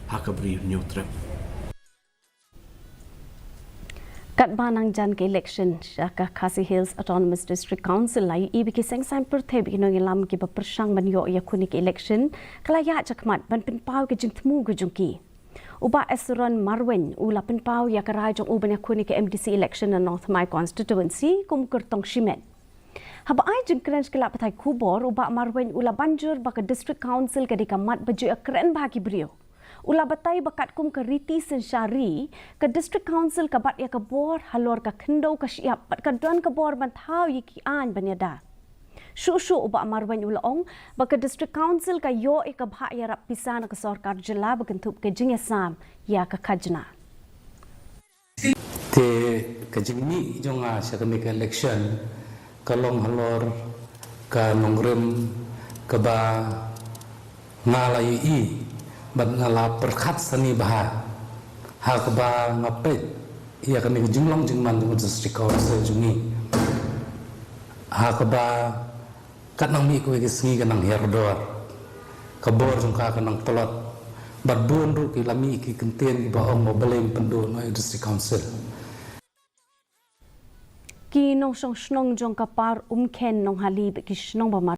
hakabri neutral Kat banang jan ke election KHASI Hills Autonomous District Council lai ibi ki sengsan perthe bi no ilam ki bersang banyo ya kunik election kalaya jakmat ban penpau ke jingtmu ke jungki uba esron marwen ula penpau ya karai jong uban ya kunik MDC election na North My constituency kum kertong shimen haba ai jingkren skela patai kubor uba marwen ula banjur baka district council ke dikamat baju akren bagi brio Ula batai bakat kum ke riti sensyari ke district council ke bat ya ke bor halor ke kendau ke siap bat ke don ke bor bantau yiki an banyada. Shu uba marwan ula ong baka district council ke yo ke bha ya rap pisan ke sarkar jela bakentup ke jingesam ya ke kajna. Te ke jingmi jonga sakami ke election kalong halor ka nongrem ke ba ngalai i bat ngala perkhat sani bah ha ka ba ngapet ia kami jumlong jingman jung district council jungi ha ka ba kat nang mi ko ke singi kanang herdor ka bor jung ka kanang polot bat bun ru ki lami ki kenten ki ba ong mobilem pendu no district council ki nong song snong jong kapar ken nong halib ki snong ba